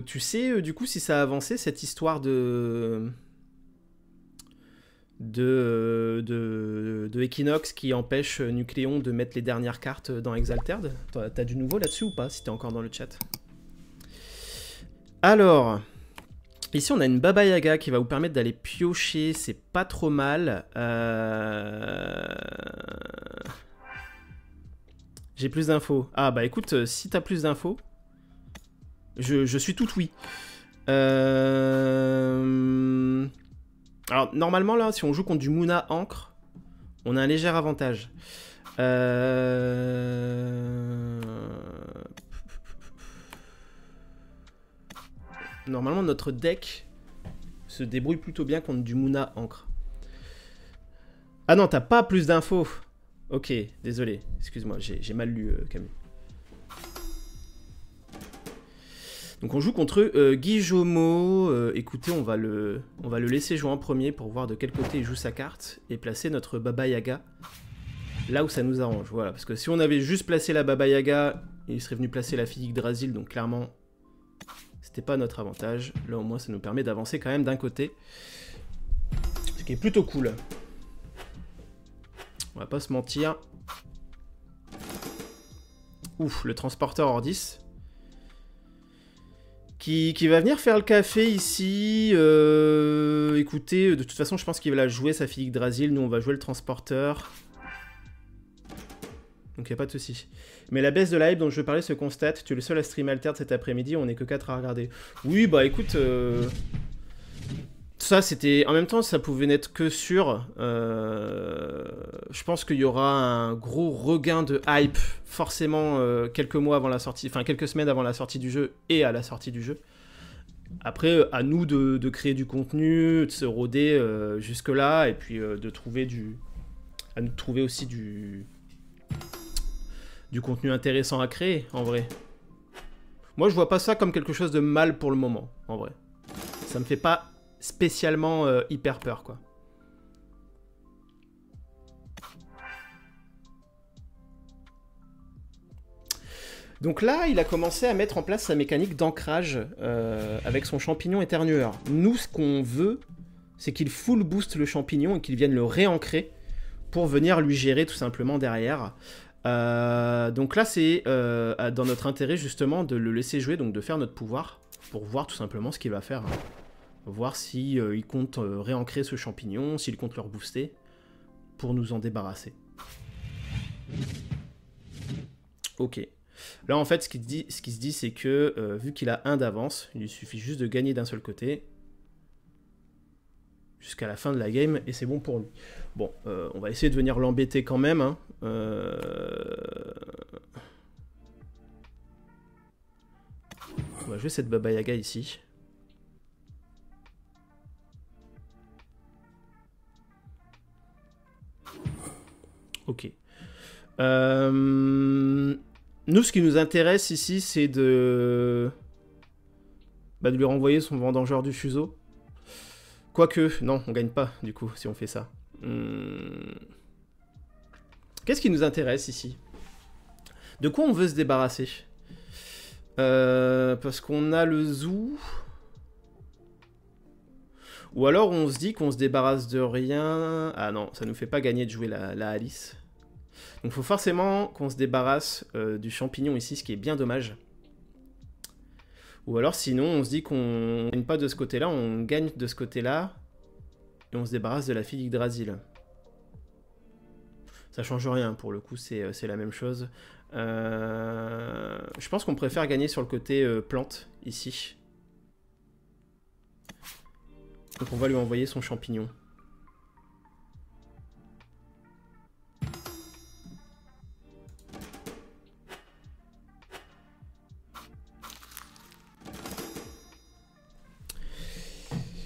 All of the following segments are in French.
tu sais du coup si ça a avancé cette histoire de Equinox qui empêche Nucléon de mettre les dernières cartes dans Exalted? T'as du nouveau là-dessus ou pas, si t'es encore dans le chat? Alors, ici on a une Baba Yaga qui va vous permettre d'aller piocher, c'est pas trop mal. J'ai plus d'infos. Ah bah écoute, si t'as plus d'infos, je suis tout oui. Alors normalement là, si on joue contre du Muna Ancre, on a un léger avantage. Normalement notre deck se débrouille plutôt bien contre du Muna Ancre. Ah non, t'as pas plus d'infos. Ok, désolé, excuse-moi, j'ai mal lu Camus. Donc on joue contre Guijomo. Écoutez, on va le laisser jouer en premier pour voir de quel côté il joue sa carte et placer notre Baba Yaga là où ça nous arrange. Voilà, parce que si on avait juste placé la Baba Yaga, il serait venu placer la Fille Yggdrasil, donc clairement, c'était pas notre avantage. Là au moins ça nous permet d'avancer quand même d'un côté, ce qui est plutôt cool. On va pas se mentir. Ouf, le transporteur Ordis. Qui va venir faire le café ici. Écoutez, de toute façon, je pense qu'il va la jouer, sa fille Yggdrasil. Nous, on va jouer le transporteur. Donc, il n'y a pas de souci. Mais la baisse de la hype dont je parlais se constate. Tu es le seul à stream Altered cet après-midi. On n'est que 4 à regarder. Oui, bah écoute... Ça, c'était... En même temps, ça pouvait n'être que sur... Je pense qu'il y aura un gros regain de hype, forcément, quelques mois avant la sortie... Enfin, quelques semaines avant la sortie du jeu et à la sortie du jeu. Après, à nous de créer du contenu, de se roder jusque-là, et puis de trouver du... À nous de trouver aussi du contenu intéressant à créer, en vrai. Moi, je vois pas ça comme quelque chose de mal pour le moment, en vrai. Ça me fait pas... spécialement hyper peur, quoi. Donc là, il a commencé à mettre en place sa mécanique d'ancrage avec son champignon éternueur. Nous, ce qu'on veut, c'est qu'il full boost le champignon et qu'il vienne le réancrer pour venir lui gérer tout simplement derrière. Donc là, c'est dans notre intérêt justement de le laisser jouer, donc de faire notre pouvoir pour voir tout simplement ce qu'il va faire. Voir si il compte réancrer ce champignon, s'il compte le rebooster, pour nous en débarrasser. Ok. Là, en fait, ce qui se dit, c'est que, vu qu'il a 1 d'avance, il lui suffit juste de gagner d'un seul côté, jusqu'à la fin de la game, et c'est bon pour lui. Bon, on va essayer de venir l'embêter quand même, hein. On va jouer cette Baba Yaga ici. Ok. Nous, ce qui nous intéresse ici, c'est de lui renvoyer son vendangeur du fuseau. Quoique, non, on gagne pas, du coup, si on fait ça. Qu'est-ce qui nous intéresse ici? De quoi on veut se débarrasser? Parce qu'on a le zoo... Ou alors on se dit qu'on se débarrasse de rien... Ah non, ça nous fait pas gagner de jouer la Alice. Donc il faut forcément qu'on se débarrasse du champignon ici, ce qui est bien dommage. Ou alors sinon on se dit qu'on gagne pas de ce côté-là, on gagne de ce côté-là, et on se débarrasse de la fille Yggdrasil. Ça change rien, pour le coup c'est la même chose. Je pense qu'on préfère gagner sur le côté plante, ici. Donc on va lui envoyer son champignon.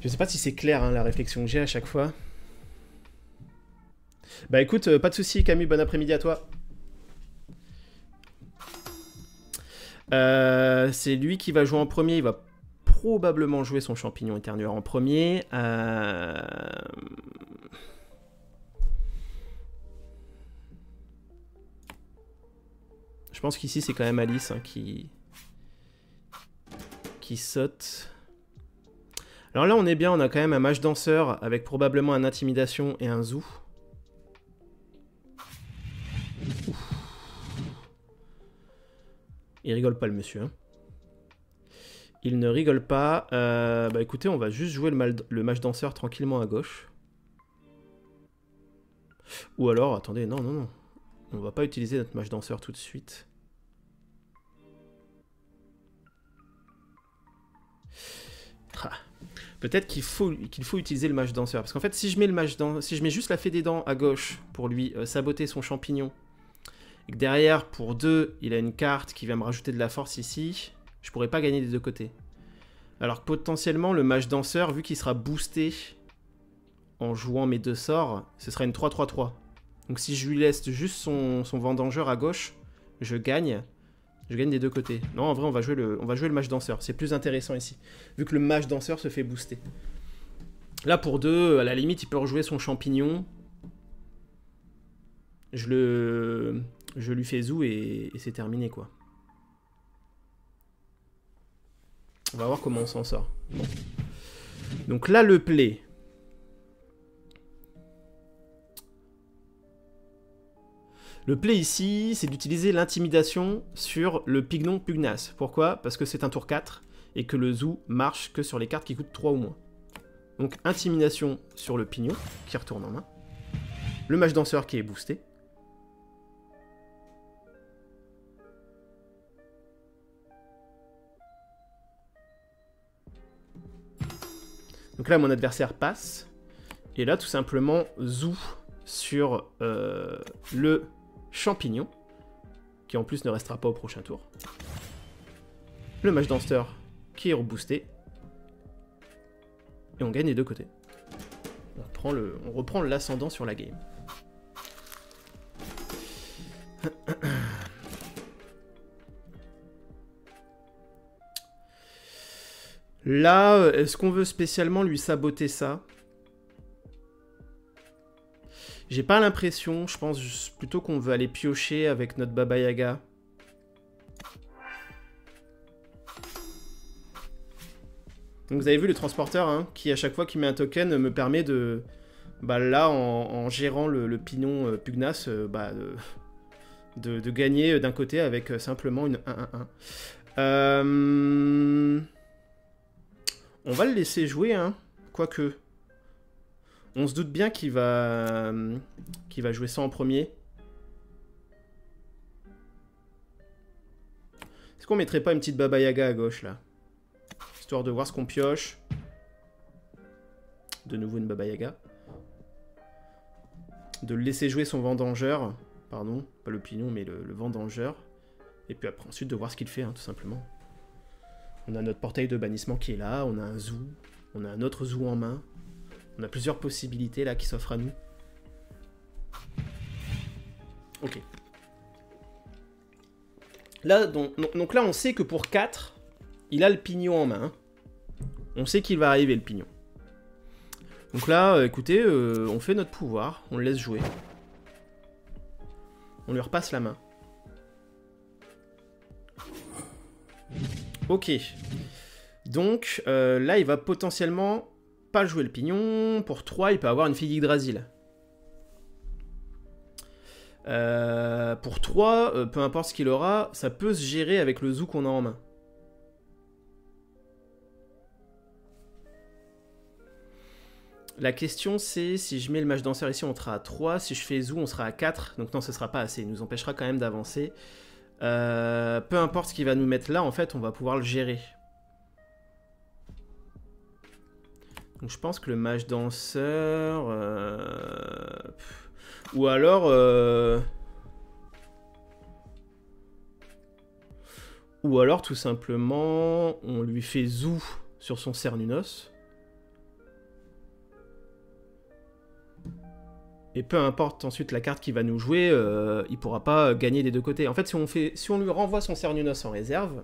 Je sais pas si c'est clair hein, la réflexion que j'ai à chaque fois. Bah écoute, pas de soucis Camus, bon après-midi à toi. C'est lui qui va jouer en premier, il va probablement jouer son champignon éternueur en premier. Je pense qu'ici c'est quand même Alice hein, qui qui saute. Alors là, on est bien, on a quand même un mage danseur avec probablement un intimidation et un zoo. Ouf. Il rigole pas le monsieur. Hein. Il ne rigole pas. Bah écoutez, on va juste jouer le mage danseur tranquillement à gauche. Ou alors, attendez, non, non, non. On va pas utiliser notre mage danseur tout de suite. Ah. Peut-être qu'il faut utiliser le mage danseur. Parce qu'en fait, si je mets juste la fée des dents à gauche pour lui saboter son champignon, et que derrière, pour 2, il a une carte qui va me rajouter de la force ici, je pourrais pas gagner des deux côtés. Alors que potentiellement, le mage danseur, vu qu'il sera boosté en jouant mes 2 sorts, ce sera une 3-3-3. Donc si je lui laisse juste son vendangeur à gauche, je gagne des deux côtés. Non, en vrai, on va jouer le mage danseur. C'est plus intéressant ici, vu que le mage danseur se fait booster. Là, pour 2, à la limite, il peut rejouer son champignon. Je lui fais zoo et c'est terminé, quoi. On va voir comment on s'en sort. Bon. Donc là, le play. Le play ici, c'est d'utiliser l'intimidation sur le pignon pugnace. Pourquoi? Parce que c'est un tour 4 et que le zoo marche que sur les cartes qui coûtent 3 ou moins. Donc intimidation sur le pignon qui retourne en main. Le mage danseur qui est boosté. Donc là, mon adversaire passe. Et là, tout simplement, zoo sur le champignon, qui en plus ne restera pas au prochain tour. Le mage danseur qui est reboosté. Et on gagne des deux côtés. On reprend l'ascendant sur la game. Là, est-ce qu'on veut spécialement lui saboter ça? J'ai pas l'impression, je pense plutôt qu'on veut aller piocher avec notre Baba Yaga. Donc vous avez vu le transporteur, hein, qui à chaque fois qu'il met un token me permet de... Bah là, en gérant le pignon pugnace, de gagner d'un côté avec simplement une 1-1-1. On va le laisser jouer, hein, quoique... On se doute bien qu'il va jouer ça en premier. Est-ce qu'on mettrait pas une petite Baba Yaga à gauche, là? Histoire de voir ce qu'on pioche. De nouveau une Baba Yaga. De le laisser jouer son vendangeur. Pardon, pas le pignon, mais le vendangeur. Et puis après, ensuite, de voir ce qu'il fait, hein, tout simplement. On a notre portail de bannissement qui est là. On a un zoo. On a un autre zoo en main. On a plusieurs possibilités là qui s'offrent à nous. Ok. Là, donc là, on sait que pour 4, il a le pignon en main. Hein. On sait qu'il va arriver le pignon. Donc là, écoutez, on fait notre pouvoir. On le laisse jouer. On lui repasse la main. Ok. Donc là, il va potentiellement... pas jouer le pignon. Pour 3, il peut avoir une fille d'Yggdrasil. Pour 3, peu importe ce qu'il aura, ça peut se gérer avec le zoo qu'on a en main. La question c'est, si je mets le mage danseur ici, on sera à 3. Si je fais zoo, on sera à 4. Donc non, ce sera pas assez. Il nous empêchera quand même d'avancer. Peu importe ce qu'il va nous mettre là, en fait, on va pouvoir le gérer. Donc je pense que le mage danseur... Ou alors... Ou alors tout simplement, on lui fait zoo sur son Cernunnos. Et peu importe ensuite la carte qu'il va nous jouer, il pourra pas gagner des deux côtés. En fait, si on lui renvoie son Cernunnos en réserve,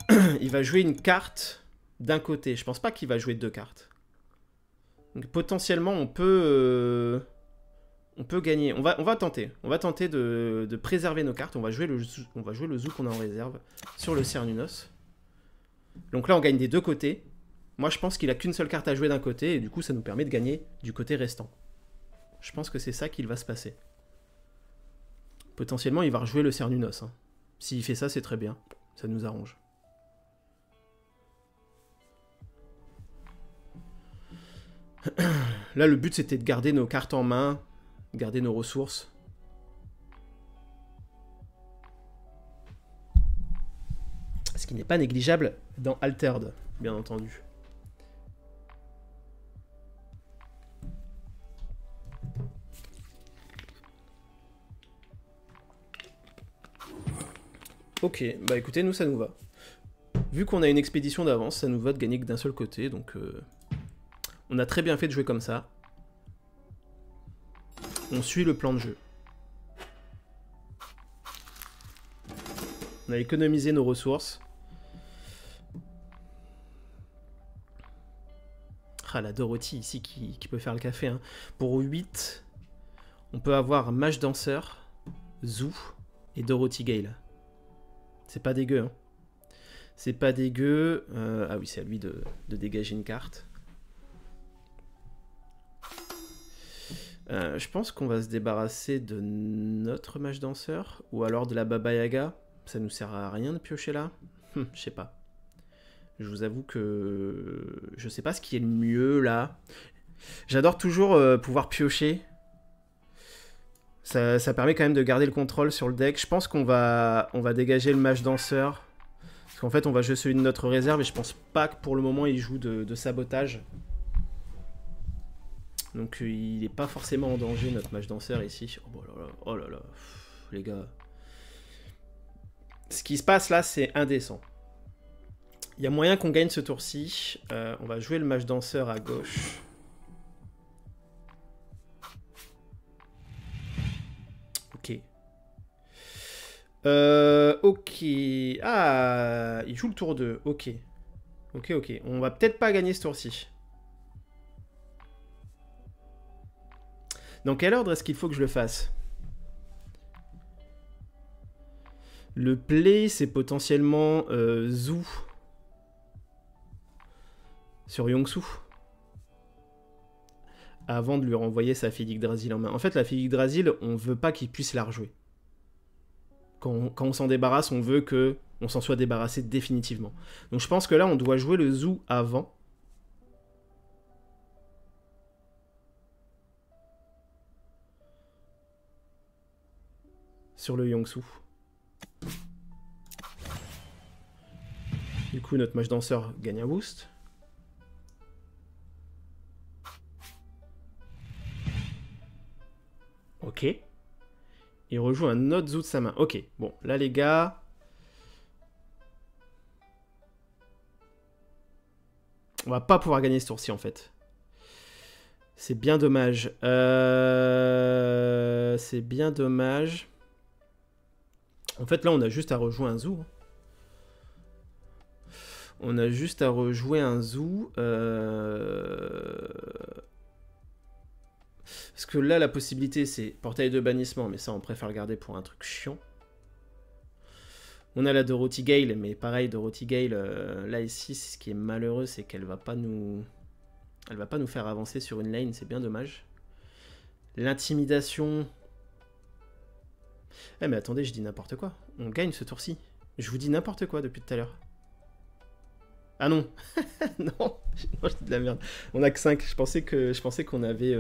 il va jouer une carte d'un côté. Je pense pas qu'il va jouer deux cartes. Donc potentiellement, on peut gagner. On va tenter. On va tenter de préserver nos cartes. On va jouer le zoo qu'on a en réserve sur le Cernunnos. Donc là, on gagne des deux côtés. Moi, je pense qu'il a qu'une seule carte à jouer d'un côté, et du coup, ça nous permet de gagner du côté restant. Je pense que c'est ça qu'il va se passer. Potentiellement, il va rejouer le Cernunnos. Hein. S'il fait ça, c'est très bien. Ça nous arrange. Là, le but, c'était de garder nos cartes en main, garder nos ressources. Ce qui n'est pas négligeable dans Altered, bien entendu. Ok, bah écoutez, nous ça nous va. Vu qu'on a une expédition d'avance, ça nous va de gagner que d'un seul côté, donc on a très bien fait de jouer comme ça. On suit le plan de jeu. On a économisé nos ressources. Ah, la Dorothy ici qui peut faire le café. Hein. Pour 8, on peut avoir Mage Danseur, Zou et Dorothy Gale. C'est pas dégueu. Hein. C'est pas dégueu. Ah oui, c'est à lui de dégager une carte. Je pense qu'on va se débarrasser de notre Mage Danseur. Ou alors de la Baba Yaga. Ça nous sert à rien de piocher là. Je sais pas. Je vous avoue que je sais pas ce qui est le mieux là. J'adore toujours pouvoir piocher. Ça permet quand même de garder le contrôle sur le deck. Je pense qu'on va dégager le Mage Danseur. Parce qu'en fait, on va jouer celui de notre réserve et je pense pas que pour le moment, il joue de sabotage. Donc il n'est pas forcément en danger, notre Mage Danseur ici. Oh là là, pff, les gars. Ce qui se passe là, c'est indécent. Il y a moyen qu'on gagne ce tour-ci. On va jouer le Mage Danseur à gauche. Ok. Ok. Ah, il joue le tour 2. Ok. Ok. On va peut-être pas gagner ce tour-ci. Dans quel ordre est-ce qu'il faut que je le fasse? Le play, c'est potentiellement Zou sur Yongsu. Avant de lui renvoyer sa fille Yggdrasil en main. En fait, la fille Yggdrasil, on veut pas qu'il puisse la rejouer. Quand on s'en débarrasse, on veut qu'on s'en soit débarrassé définitivement. Donc je pense que là, on doit jouer le Zou avant. Sur le Yongsu. Du coup, notre Mage Danseur gagne un boost. Ok. Il rejoue un autre Zou de sa main. Ok, bon, là les gars... On va pas pouvoir gagner ce tour-ci en fait. C'est bien dommage. C'est bien dommage. En fait là on a juste à rejouer un Zou. On a juste à rejouer un Zou. Parce que là, la possibilité, c'est portail de bannissement, mais ça, on préfère le garder pour un truc chiant. On a la Dorothy Gale, mais pareil, Dorothy Gale, là, ici, ce qui est malheureux, c'est qu'elle va pas nous... Elle va pas nous faire avancer sur une lane, c'est bien dommage. L'intimidation... Eh, mais attendez, je dis n'importe quoi. On gagne ce tour-ci. Je vous dis n'importe quoi depuis tout à l'heure. Ah non. Non, je dis de la merde. On a que 5. Je pensais qu'on avait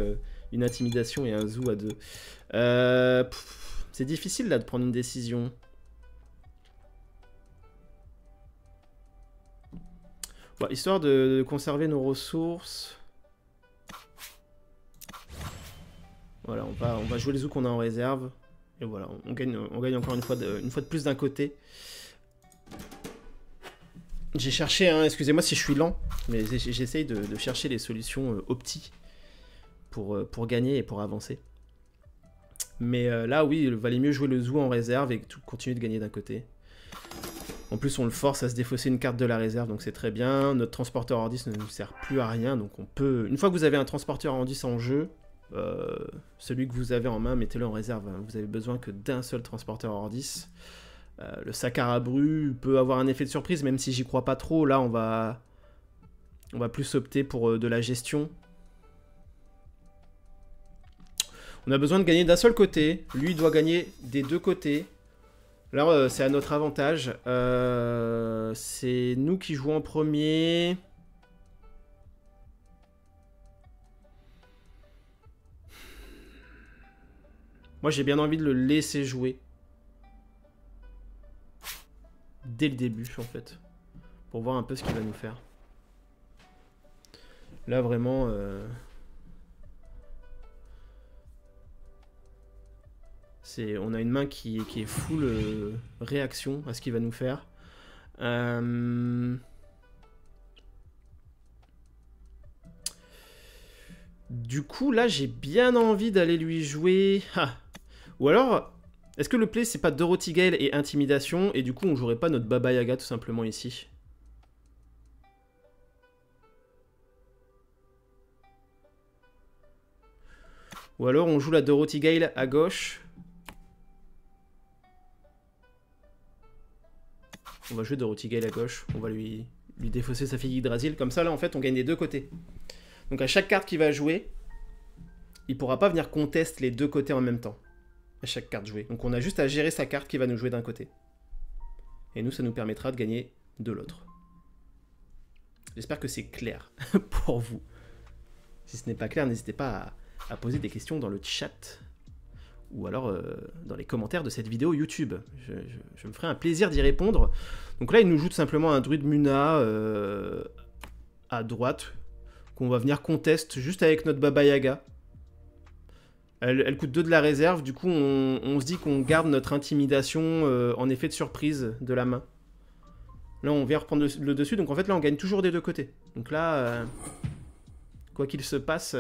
une intimidation et un Zou à 2. C'est difficile là de prendre une décision. Bon, histoire de conserver nos ressources. Voilà, on va jouer les Zou qu'on a en réserve. Et voilà, on gagne encore une fois de plus d'un côté. J'ai cherché, hein, excusez-moi si je suis lent, mais j'essaye de chercher les solutions opti pour gagner et pour avancer. Mais là, oui, il valait mieux jouer le Zou en réserve et continuer de gagner d'un côté. En plus, on le force à se défausser une carte de la réserve, donc c'est très bien. Notre transporteur Ordis ne nous sert plus à rien, donc on peut... Une fois que vous avez un transporteur Ordis en jeu, celui que vous avez en main, mettez-le en réserve. Vous avez besoin que d'un seul transporteur Ordis. Le Sakarabru peut avoir un effet de surprise, même si j'y crois pas trop. Là, on va plus opter pour de la gestion. On a besoin de gagner d'un seul côté. Lui, il doit gagner des deux côtés. Là, c'est à notre avantage. C'est nous qui jouons en premier. Moi, j'ai bien envie de le laisser jouer. Dès le début, en fait. Pour voir un peu ce qu'il va nous faire. Là, vraiment... on a une main qui est full réaction à ce qu'il va nous faire. Du coup, là, j'ai bien envie d'aller lui jouer... Ah. Ou alors, est-ce que le play, c'est pas Dorothy Gale et Intimidation, et du coup, on jouerait pas notre Baba Yaga tout simplement ici? Ou alors, on joue la Dorothy Gale à gauche. On va jouer Dorothy Gale à gauche. On va lui défausser sa fille Yggdrasil. Comme ça, là, en fait, on gagne des deux côtés. Donc, à chaque carte qu'il va jouer, il pourra pas venir contest les deux côtés en même temps. À chaque carte jouée. Donc, on a juste à gérer sa carte qui va nous jouer d'un côté. Et nous, ça nous permettra de gagner de l'autre. J'espère que c'est clair pour vous. Si ce n'est pas clair, n'hésitez pas à poser des questions dans le chat. Ou alors dans les commentaires de cette vidéo YouTube. Je me ferai un plaisir d'y répondre. Donc là, il nous joue tout simplement un druide Muna à droite, qu'on va venir contest juste avec notre Baba Yaga. Elle coûte 2 de la réserve, du coup on se dit qu'on garde notre intimidation en effet de surprise de la main. Là on vient reprendre le dessus, donc en fait là on gagne toujours des deux côtés. Donc là, quoi qu'il se passe,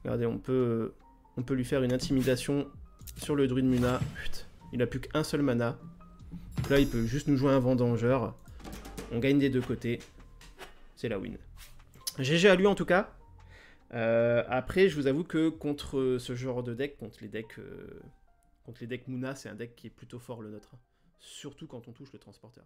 regardez, on peut lui faire une intimidation sur le druide Muna. Putain, il a plus qu'un seul mana. Donc là il peut juste nous jouer un vendangeur. On gagne des deux côtés. C'est la win. GG à lui en tout cas. Après, je vous avoue que contre ce genre de deck, contre les decks Muna, c'est un deck qui est plutôt fort le nôtre. Surtout quand on touche le transporteur.